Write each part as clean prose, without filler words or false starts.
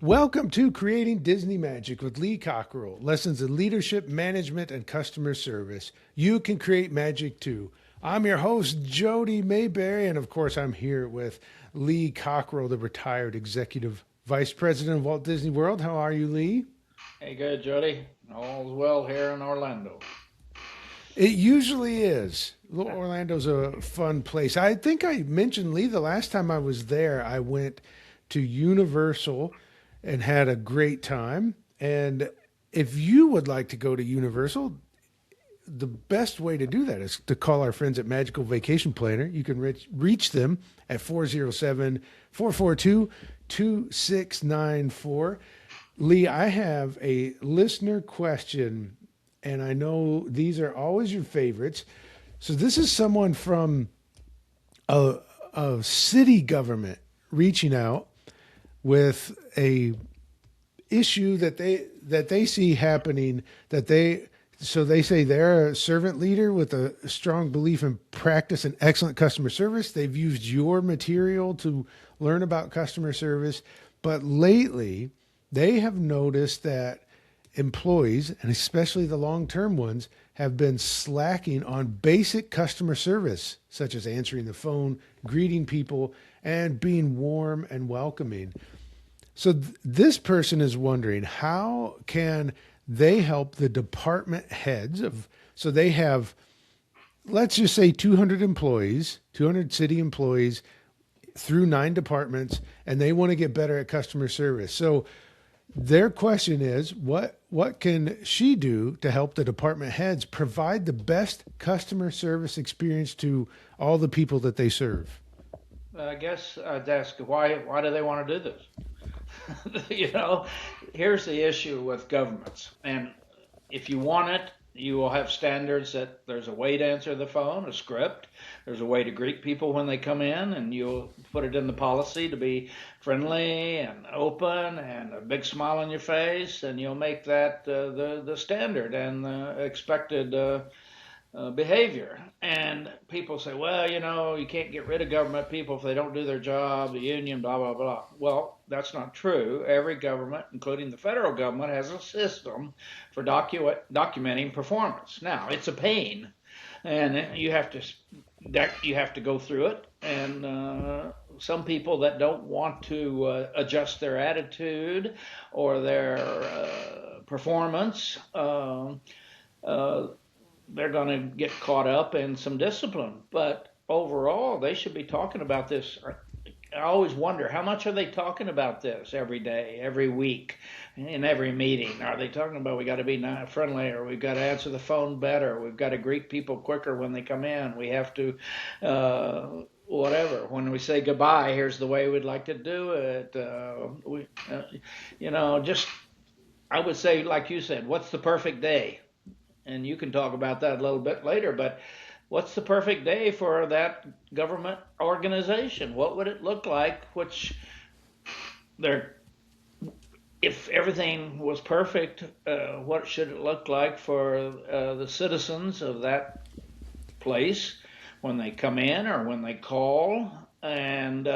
Welcome to Creating Disney Magic with Lee Cockerel. Lessons in leadership, management, and customer service. You can create magic too. I'm your host, Jody Mayberry, and of course, I'm here with Lee Cockerel, the retired executive vice president of Walt Disney World. How are you, Lee? Hey, good, Jody. All's well here in Orlando. It usually is. Orlando's a fun place. I think I mentioned, Lee, the last time I was there, I went to Universal and had a great time. And if you would like to go to Universal, the best way to do that is to call our friends at Magical Vacation Planner. You can reach them at 407 442 2694. Lee, I have a listener question, and I know these are always your favorites. So, this is someone from a, a city government reaching out with a issue that they see happening that they say they're a servant leader with a strong belief in practice and excellent customer service. They've used your material to learn about customer service, but lately they have noticed that employees, and especially the long-term ones, have been slacking on basic customer service such as answering the phone, greeting people, and being warm and welcoming. So this person is wondering, how can they help the department heads of, so they have, let's just say 200 employees, 200 city employees through 9 departments, and they want to get better at customer service. So their question is, what can she do to help the department heads provide the best customer service experience to all the people that they serve? I guess I'd ask why do they want to do this? you know, Here's the issue with governments, and if you want it, you will have standards that there's a way to answer the phone, a script. There's a way to greet people when they come in, and you'll put it in the policy to be friendly and open and a big smile on your face, and you'll make that the standard and the expected behavior. And people say, well, you can't get rid of government people if they don't do their job, the union, blah, blah, blah. Well, that's not true. Every government, including the federal government, has a system for documenting performance. Now, it's a pain, and you have to go through it. And some people that don't want to adjust their attitude or their performance, uh, they're going to get caught up in some discipline. But overall, they should be talking about this. I always wonder, how much are they talking about this every day, every week, in every meeting? Are they talking about we got to be friendly, or we've got to answer the phone better, we've got to greet people quicker when they come in, we have to whatever. When we say goodbye, here's the way we'd like to do it. Just I would say, like you said, what's the perfect day? And you can talk about that a little bit later, but what's the perfect day for that government organization? What would it look like? There, if everything was perfect, what should it look like for the citizens of that place when they come in or when they call, and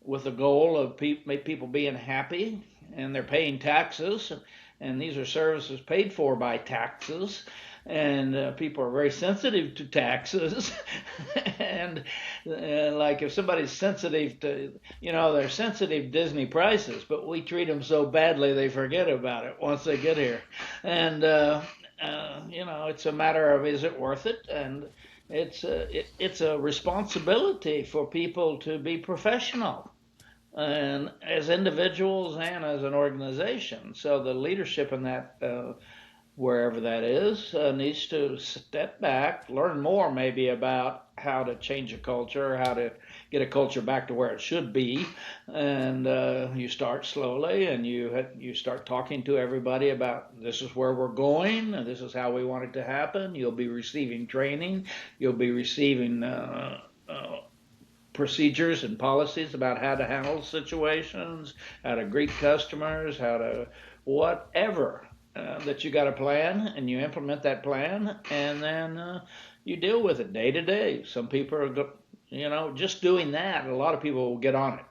with the goal of people being happy and they're paying taxes, and these are services paid for by taxes, and people are very sensitive to taxes. And like, if somebody's sensitive to, they're sensitive to Disney prices, but we treat them so badly they forget about it once they get here. And it's a matter of, is it worth it? And it's a responsibility for people to be professional, and as individuals and as an organization. So the leadership in that, wherever that is, needs to step back, learn more maybe about how to change a culture, how to get a culture back to where it should be. And you start slowly, and you start talking to everybody about, this is where we're going, and this is how we want it to happen. You'll be receiving training. You'll be receiving procedures and policies about how to handle situations, how to greet customers, how to whatever, that you got a plan, and you implement that plan, and then you deal with it day to day. Some people are, just doing that. A lot of people will get on it.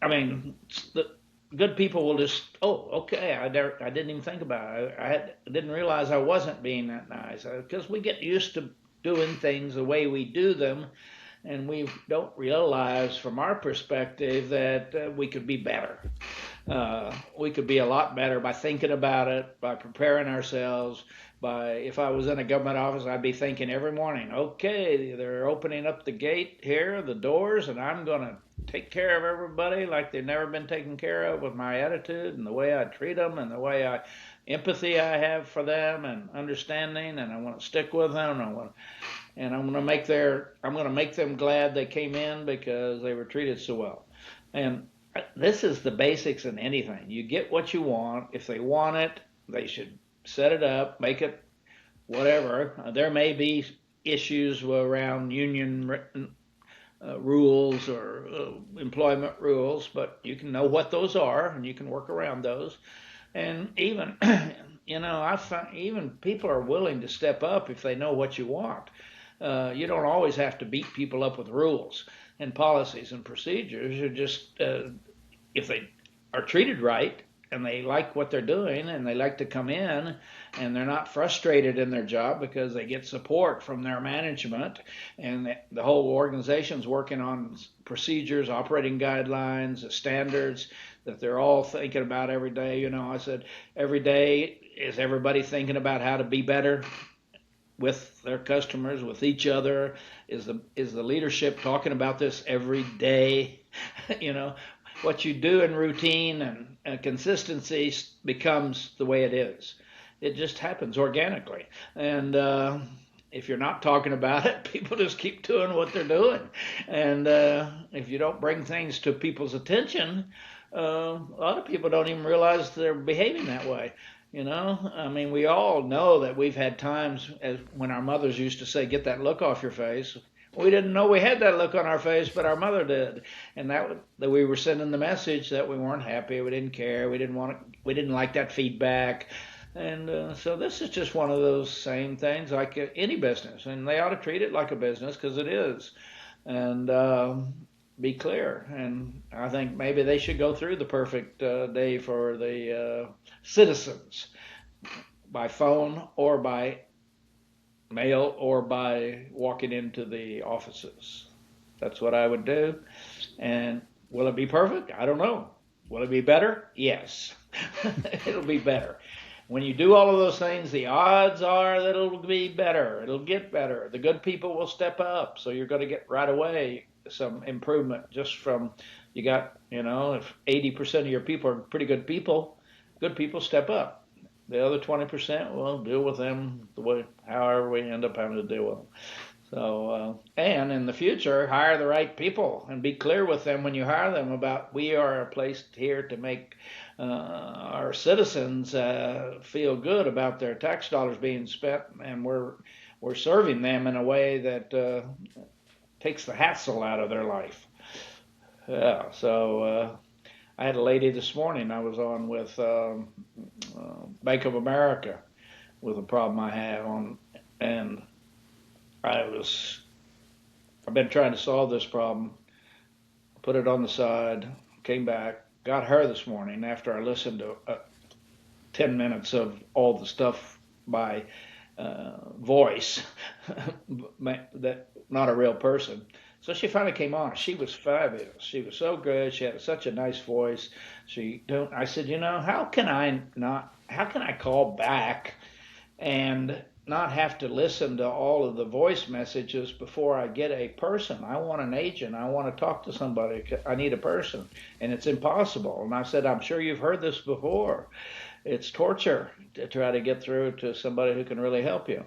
I mean, the good people will just, oh, okay, I didn't even think about it. I didn't realize I wasn't being that nice because we get used to doing things the way we do them, and we don't realize from our perspective that we could be better. We could be a lot better by thinking about it, by preparing ourselves. By if I was in a government office, I'd be thinking every morning, okay, they're opening up the gate here, the doors, and I'm going to take care of everybody like they've never been taken care of with my attitude and the way I treat them and the way I empathy I have for them and understanding, and I want to stick with them. And I'm going to make them glad they came in because they were treated so well. And this is the basics in anything. You get what you want. If they want it, they should set it up, make it whatever. There may be issues around union rules or employment rules, but you can know what those are and you can work around those. And even, I find even people are willing to step up if they know what you want. You don't always have to beat people up with rules and policies and procedures. You just, if they are treated right and they like what they're doing and they like to come in and they're not frustrated in their job because they get support from their management and the whole organization's working on procedures, operating guidelines, standards that they're all thinking about every day. I said, every day, is everybody thinking about how to be better with their customers, with each other? Is the leadership talking about this every day? What you do in routine and consistency becomes the way it is. It just happens organically. And if you're not talking about it, people just keep doing what they're doing. And if you don't bring things to people's attention, a lot of people don't even realize they're behaving that way. I mean, we all know that we've had times as when our mothers used to say, "Get that look off your face." We didn't know we had that look on our face, but our mother did, and that we were sending the message that we weren't happy, we didn't care, we didn't like that feedback, and so this is just one of those same things like any business, and they ought to treat it like a business because it is, and be clear. And I think maybe they should go through the perfect day for the citizens by phone or by mail or by walking into the offices. That's what I would do. And will it be perfect? I don't know. Will it be better? Yes. It'll be better. When you do all of those things, the odds are that it'll be better. It'll get better. The good people will step up. So you're going to get right away some improvement just from you got, if 80% of your people are pretty good people step up. The other 20%, well, deal with them the way, however we end up having to deal with them. So, and in the future, hire the right people and be clear with them when you hire them about we are a place here to make our citizens feel good about their tax dollars being spent, and we're serving them in a way that takes the hassle out of their life. Yeah, so I had a lady this morning I was on with Bank of America with a problem I have on, and I've been trying to solve this problem, put it on the side, came back, got her this morning after I listened to 10 minutes of all the stuff by voice, that not a real person. So she finally came on. She was fabulous. She was so good. She had such a nice voice. I said, how can I call back and not have to listen to all of the voice messages before I get a person? I want an agent. I want to talk to somebody. I need a person, and it's impossible. And I said, I'm sure you've heard this before. It's torture to try to get through to somebody who can really help you.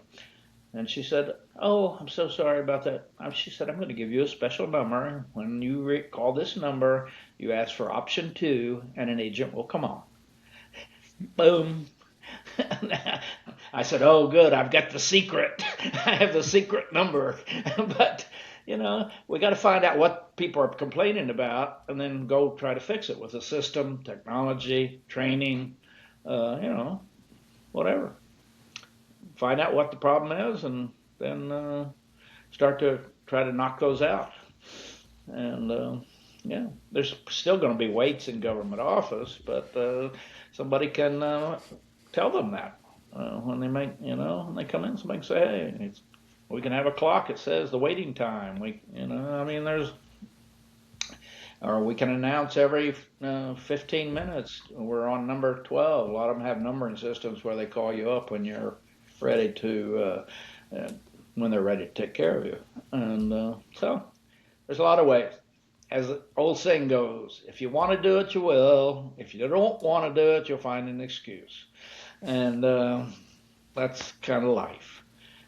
And she said, oh, I'm so sorry about that. She said, I'm going to give you a special number. When you call this number, you ask for option 2, and an agent will come on. Boom. I said, oh, good. I've got the secret. I have the secret number. But, we got to find out what people are complaining about and then go try to fix it with a system, technology, training, whatever. Find out what the problem is and then start to try to knock those out. And Yeah, there's still going to be waits in government office, but somebody can tell them that when they make, when they come in, somebody can say, hey, we can have a clock. It says the waiting time. I mean, or we can announce every 15 minutes we're on number 12. A lot of them have numbering systems where they call you up when you're ready when they're ready to take care of you. And so there's a lot of ways. As the old saying goes, if you want to do it, you will. If you don't want to do it, you'll find an excuse. And that's kind of life.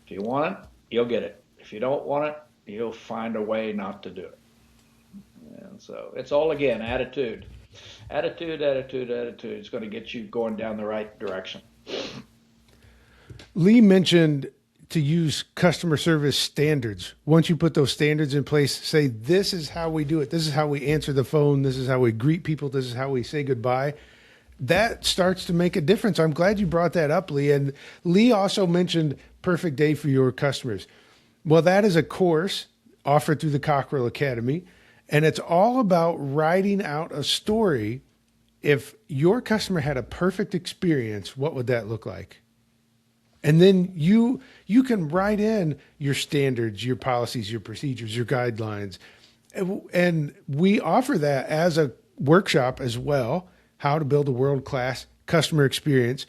If you want it, you'll get it. If you don't want it, you'll find a way not to do it. And so it's all, again, attitude. Attitude is going to get you going down the right direction. Lee mentioned to use customer service standards. Once you put those standards in place, say, this is how we do it. This is how we answer the phone. This is how we greet people. This is how we say goodbye. That starts to make a difference. I'm glad you brought that up, Lee. And Lee also mentioned Perfect Day for your customers. Well, that is a course offered through the Cockerel Academy. And it's all about writing out a story. If your customer had a perfect experience, what would that look like? And then you can write in your standards, your policies, your procedures, your guidelines. And we offer that as a workshop as well, how to build a world-class customer experience.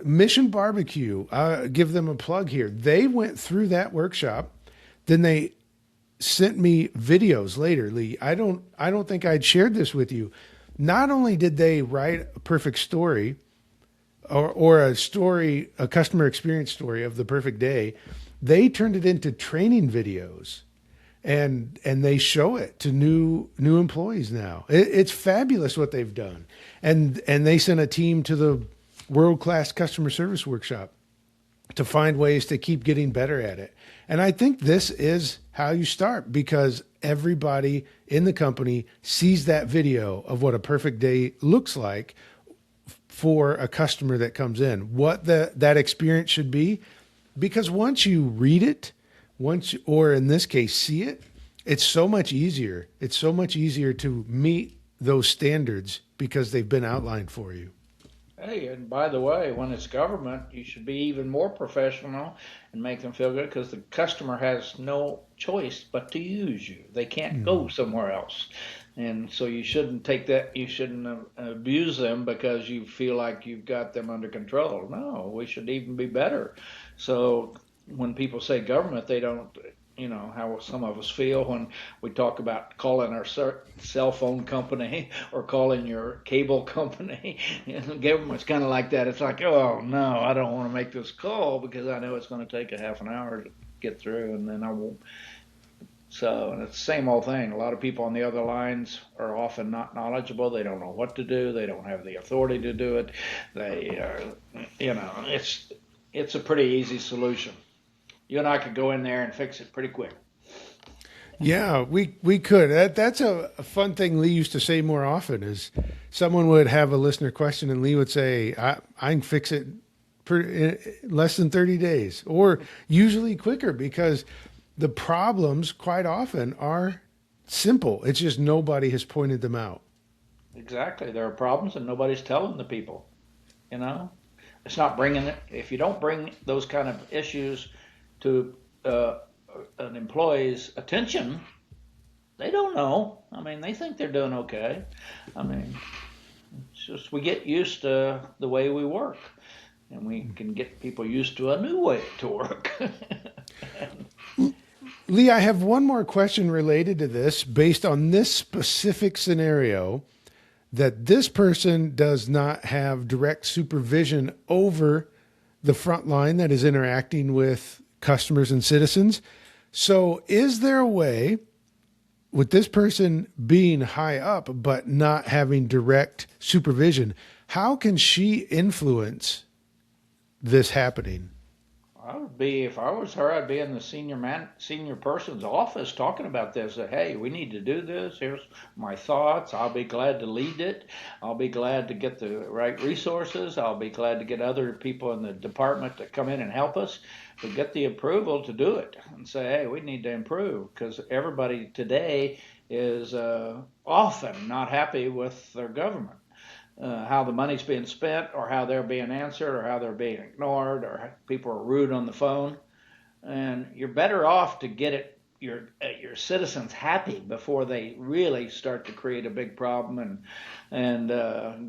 Mission Barbecue, give them a plug here. They went through that workshop. Then they sent me videos later, Lee. I don't think I'd shared this with you. Not only did they write a perfect story, or a story, a customer experience story of the perfect day, they turned it into training videos, and they show it to new employees now. It's fabulous what they've done, and they sent a team to the world-class customer service workshop to find ways to keep getting better at it. And I think this is how you start, because everybody in the company sees that video of what a perfect day looks like for a customer that comes in, what that experience should be. Because once you read it, or in this case, see it, it's so much easier. It's so much easier to meet those standards because they've been outlined for you. Hey, and by the way, when it's government, you should be even more professional and make them feel good, because the customer has no choice but to use you. They can't go somewhere else. And so you shouldn't you shouldn't abuse them because you feel like you've got them under control. No, we should even be better. So when people say government, they don't, how some of us feel when we talk about calling our cell phone company or calling your cable company. Government's kind of like that. It's like, oh, no, I don't want to make this call because I know it's going to take a half an hour to get through, and then I won't. So, and it's the same old thing. A lot of people on the other lines are often not knowledgeable. They don't know what to do. They don't have the authority to do it. It's a pretty easy solution. You and I could go in there and fix it pretty quick. Yeah, we could. That's a fun thing Lee used to say more often, is someone would have a listener question and Lee would say, I can fix it in less than 30 days, or usually quicker, because the problems quite often are simple. It's just nobody has pointed them out. Exactly. There are problems and nobody's telling the people, It's not bringing it. If you don't bring those kind of issues to an employee's attention, they don't know. I mean, they think they're doing okay. I mean, it's just we get used to the way we work, and we can get people used to a new way to work. Lee, I have one more question related to this, based on this specific scenario, that this person does not have direct supervision over the front line that is interacting with customers and citizens. So is there a way, with this person being high up but not having direct supervision, how can she influence this happening? If I was her, I'd be in the senior person's office talking about this. That, hey, we need to do this. Here's my thoughts. I'll be glad to lead it. I'll be glad to get the right resources. I'll be glad to get other people in the department to come in and help us, to get the approval to do it and say, hey, we need to improve, because everybody today is often not happy with their government, how the money's being spent, or how they're being answered, or how they're being ignored, or people are rude on the phone. And you're better off to get your citizens happy before they really start to create a big problem and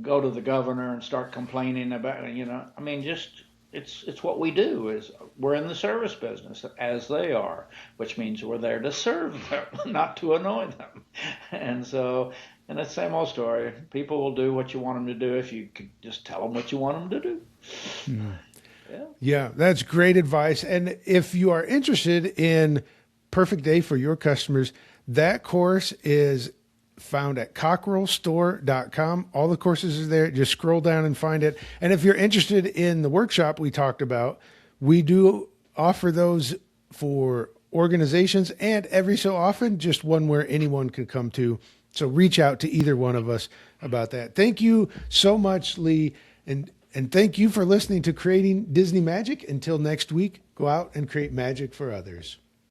go to the governor and start complaining about, I mean, just it's what we do. Is we're in the service business as they are, which means we're there to serve them, not to annoy them. And so, and it's the same old story. People will do what you want them to do if you could just tell them what you want them to do. Mm. Yeah. Yeah, that's great advice. And if you are interested in Perfect Day for your customers, that course is found at cockerelstore.com. All the courses are there. Just scroll down and find it. And if you're interested in the workshop we talked about, we do offer those for organizations, and every so often, just one where anyone can come to. So reach out to either one of us about that. Thank you so much, Lee. And thank you for listening to Creating Disney Magic. Until next week, go out and create magic for others.